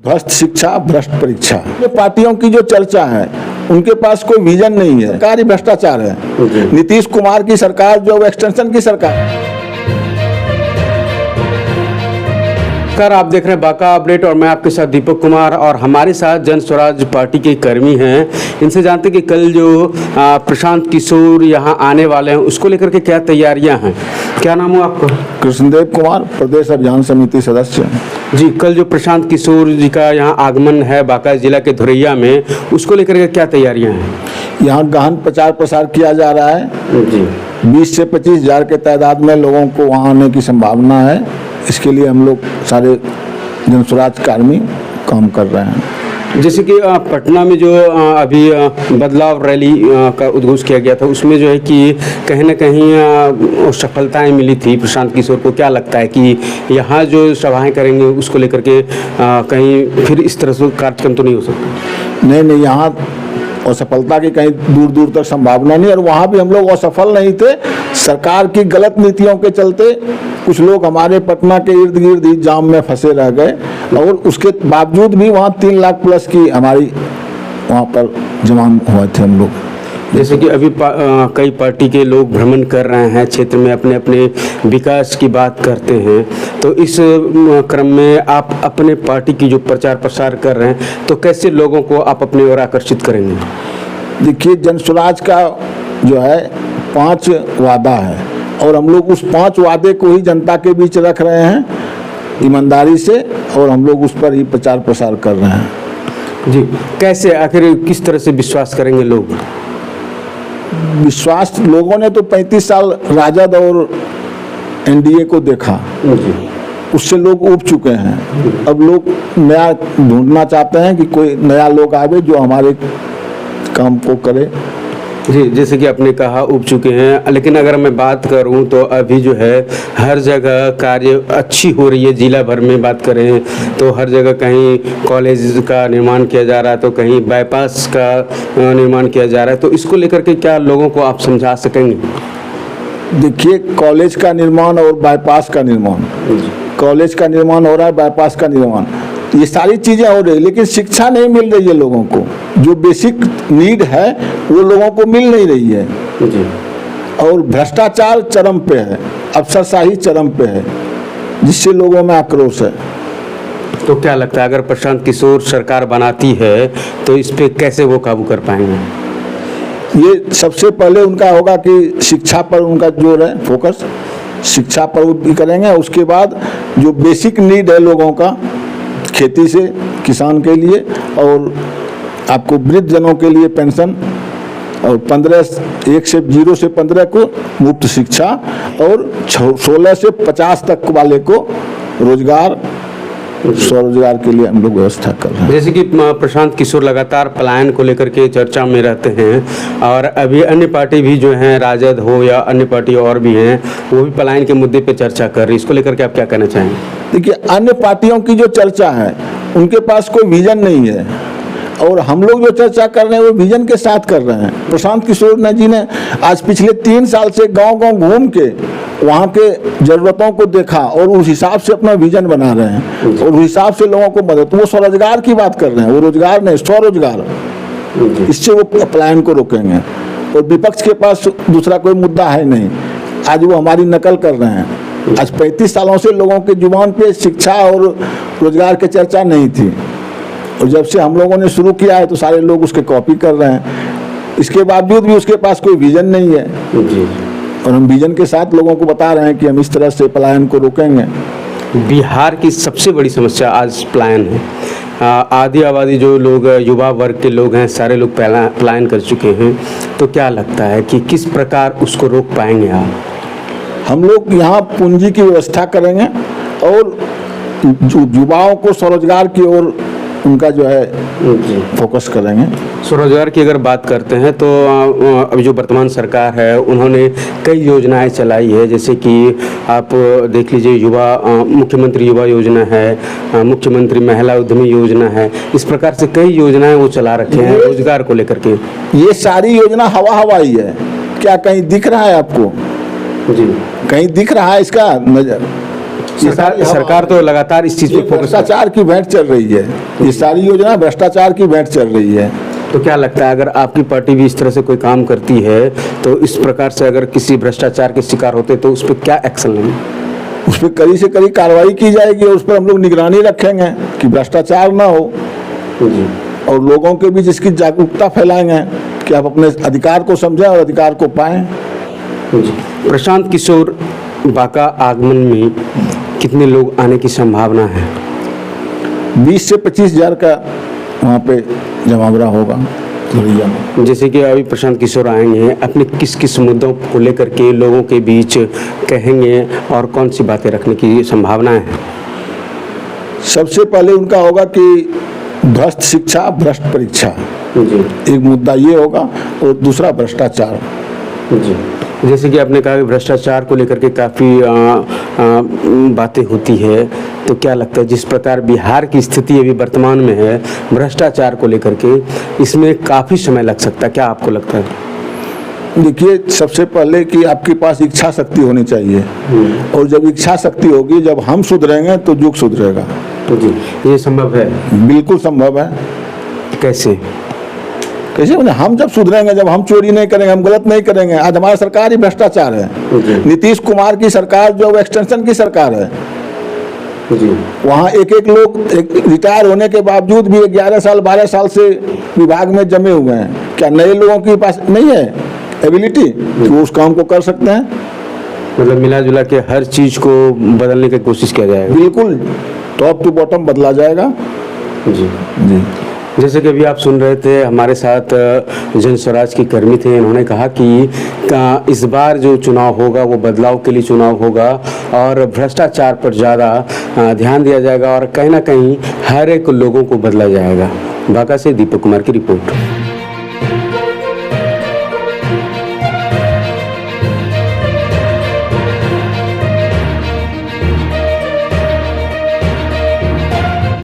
भ्रष्ट शिक्षा, भ्रष्ट परीक्षा। ये पार्टियों की जो चर्चा है उनके पास कोई विजन नहीं है, सरकारी भ्रष्टाचार है। नीतीश कुमार की सरकार जो एक्सटेंशन की सरकार। नमस्कार, आप देख रहे हैं बांका अपडेट और मैं आपके साथ दीपक कुमार और हमारे साथ जन स्वराज पार्टी के कर्मी हैं। इनसे जानते कि कल जो प्रशांत किशोर यहाँ आने वाले हैं उसको लेकर के क्या तैयारियां हैं। क्या नाम हो आपका? कृष्णदेव कुमार, प्रदेश अभियान समिति सदस्य। जी, कल जो प्रशांत किशोर जी का यहाँ आगमन है बांका जिला के धोरैया में, उसको लेकर के क्या तैयारियां हैं? यहाँ गहन प्रचार प्रसार किया जा रहा है जी। 20 से 25 हजार के तादाद में लोगों को वहाँ आने की संभावना है। इसके लिए हम लोग सारे जन स्वराज कर्मी काम कर रहे हैं। जैसे कि पटना में जो अभी बदलाव रैली का उद्घोष किया गया था, उसमें जो है कि कहीं ना कहीं सफलताएं मिली थी प्रशांत किशोर को। क्या लगता है कि यहाँ जो सभाएं करेंगे उसको लेकर के कहीं फिर इस तरह से कार्यक्रम तो नहीं हो सकता? नहीं, यहाँ असफलता की कहीं दूर दूर तक संभावना नहीं। और वहाँ भी हम लोग असफल नहीं थे। सरकार की गलत नीतियों के चलते कुछ लोग हमारे पटना के इर्द गिर्द ही जाम में फंसे रह गए और उसके बावजूद भी वहाँ 3 लाख प्लस की हमारी वहाँ पर जमा हुए थे हम लोग। जैसे कि अभी कई पार्टी के लोग भ्रमण कर रहे हैं क्षेत्र में, अपने अपने विकास की बात करते हैं, तो इस क्रम में आप अपने पार्टी की जो प्रचार प्रसार कर रहे हैं तो कैसे लोगों को आप अपनी ओर आकर्षित करेंगे? देखिए, जन स्वराज का जो है 5 वादा है और हम लोग उस 5 वादे को ही जनता के बीच रख रहे हैं ईमानदारी से, और हम लोग उस पर ही प्रचार प्रसार कर रहे हैं। जी, कैसे आखिर किस तरह से विश्वास करेंगे लोग? विश्वास लोगों ने तो 35 साल राजद और एनडीए को देखा, उससे लोग ऊब चुके हैं। अब लोग नया ढूंढना चाहते हैं कि कोई नया लोग आवे जो हमारे काम को करे। जी, जैसे कि आपने कहा ऊब चुके हैं, लेकिन अगर मैं बात करूं तो अभी जो है हर जगह कार्य अच्छी हो रही है। जिला भर में बात करें तो हर जगह कहीं कॉलेज का निर्माण किया जा रहा है तो कहीं बाईपास का निर्माण किया जा रहा है, तो इसको लेकर के क्या लोगों को आप समझा सकेंगे? देखिए, कॉलेज का निर्माण और बाईपास का निर्माण, कॉलेज का निर्माण हो रहा है, बाईपास का निर्माण, ये सारी चीज़ें हो रही, लेकिन शिक्षा नहीं मिल रही है लोगों को। जो बेसिक नीड है वो लोगों को मिल नहीं रही है जी। और भ्रष्टाचार चरम पे है, अफसरशाही चरम पे है, जिससे लोगों में आक्रोश है। तो क्या लगता है अगर प्रशांत किशोर सरकार बनाती है तो इस पे कैसे वो काबू कर पाएंगे? ये सबसे पहले उनका होगा कि शिक्षा पर उनका जोर है, फोकस शिक्षा पर भी करेंगे। उसके बाद जो बेसिक नीड है लोगों का, खेती से किसान के लिए और आपको वृद्ध जनों के लिए पेंशन, और 0 से 15 को मुफ्त शिक्षा, और 16 से 50 तक वाले को रोजगार, स्वरोजगार के लिए हम लोग व्यवस्था कर रहे हैं। जैसे कि प्रशांत किशोर लगातार पलायन को लेकर के चर्चा में रहते हैं और अभी अन्य पार्टी भी जो हैं, राजद हो या अन्य पार्टी और भी हैं, वो भी पलायन के मुद्दे पे चर्चा कर रही है। इसको लेकर के आप क्या कहना चाहेंगे? देखिए, अन्य पार्टियों की जो चर्चा है उनके पास कोई विजन नहीं है और हम लोग जो चर्चा कर रहे हैं वो विजन के साथ कर रहे हैं। प्रशांत किशोर जी ने आज पिछले 3 साल से गांव-गांव घूम के वहाँ के जरूरतों को देखा और उस हिसाब से अपना विजन बना रहे हैं और उस हिसाब से लोगों को मदद। वो स्वरोजगार की बात कर रहे हैं, वो रोजगार नहीं, स्वरोजगार, इससे वो पलायन को रोकेंगे। और विपक्ष के पास दूसरा कोई मुद्दा है नहीं। आज वो हमारी नकल कर रहे हैं। आज 35 सालों से लोगों के जुबान पे शिक्षा और रोजगार की चर्चा नहीं थी, और जब से हम लोगों ने शुरू किया है तो सारे लोग उसके कॉपी कर रहे हैं। इसके बावजूद भी उसके पास कोई विजन नहीं है जी। और हम विजन के साथ लोगों को बता रहे हैं कि हम इस तरह से पलायन को रोकेंगे। बिहार की सबसे बड़ी समस्या आज पलायन है। आधी आबादी जो लोग, युवा वर्ग के लोग हैं, सारे लोग पलायन कर चुके हैं। तो क्या लगता है कि किस प्रकार उसको रोक पाएंगे आप? हम लोग यहाँ पूंजी की व्यवस्था करेंगे और युवाओं को स्वरोजगार की ओर उनका जो है फोकस करेंगे। स्वरोजगार की अगर बात करते हैं तो अभी जो वर्तमान सरकार है उन्होंने कई योजनाएं चलाई है, जैसे कि आप देख लीजिए मुख्यमंत्री युवा योजना है, मुख्यमंत्री महिला उद्यमी योजना है, इस प्रकार से कई योजनाएं वो चला रखे हैं रोजगार को लेकर के। ये सारी योजना हवा ही है, क्या कहीं दिख रहा है आपको? जी, कहीं दिख रहा है इसका नजर? सरकार तो लगातार इस चीज़ ये पे फोकस भ्रष्टाचार की भेंट चल रही है, ये सारी योजना भ्रष्टाचार की भेंट चल रही है। तो क्या लगता है अगर आपकी पार्टी भी इस तरह से कोई काम करती है तो इस प्रकार से अगर किसी भ्रष्टाचार के शिकार होते तो उस पर क्या एक्शन लेंगे? उस पर कड़ी से कड़ी कार्रवाई की जाएगी और उस पर हम लोग निगरानी रखेंगे कि भ्रष्टाचार ना हो, जी और लोगों के बीच इसकी जागरूकता फैलाएंगे कि आप अपने अधिकार को समझें और अधिकार को पाएं। जी। प्रशांत किशोर बाका आगमन में कितने लोग आने की संभावना है? 20 से 25 हज़ार का वहाँ पे जमावड़ा होगा धुरिया में। जैसे कि अभी प्रशांत किशोर आएंगे, अपने किस किस मुद्दों को लेकर के लोगों के बीच कहेंगे और कौन सी बातें रखने की संभावनाएं हैं? सबसे पहले उनका होगा कि भ्रष्ट शिक्षा भ्रष्ट परीक्षा, जी एक मुद्दा ये होगा, और दूसरा भ्रष्टाचार। जी। जैसे कि आपने कहा कि भ्रष्टाचार को लेकर के काफ़ी बातें होती है, तो क्या लगता है जिस प्रकार बिहार की स्थिति अभी वर्तमान में है भ्रष्टाचार को लेकर के, इसमें काफ़ी समय लग सकता है, क्या आपको लगता है? देखिए, सबसे पहले कि आपके पास इच्छा शक्ति होनी चाहिए, और जब इच्छा शक्ति होगी, जब हम सुधरेंगे तो युग सुधरेगा। जी, ये संभव है? बिल्कुल संभव है। कैसे? कैसे मतलब, हम जब सुधरेंगे, जब हम चोरी नहीं करेंगे, हम गलत नहीं करेंगे। आज हमारी सरकार ही भ्रष्टाचार है। नीतीश कुमार की सरकार जो एक्सटेंशन की सरकार है, जी वहाँ एक लोग रिटायर होने के बावजूद भी 11 साल 12 साल से विभाग में जमे हुए हैं। क्या नए लोगों के पास नहीं है एबिलिटी कि वो उस काम को कर सकते हैं? मतलब मिला जुला के हर चीज़ को बदलने की कोशिश किया जाएगा। बिल्कुल, टॉप टू बॉटम बदला जाएगा। जी जी। जैसे कि अभी आप सुन रहे थे, हमारे साथ जन स्वराज के कर्मी थे, इन्होंने कहा कि इस बार जो चुनाव होगा वो बदलाव के लिए चुनाव होगा और भ्रष्टाचार पर ज़्यादा ध्यान दिया जाएगा और कहीं ना कहीं हर एक लोगों को बदला जाएगा। बांका से दीपक कुमार की रिपोर्ट।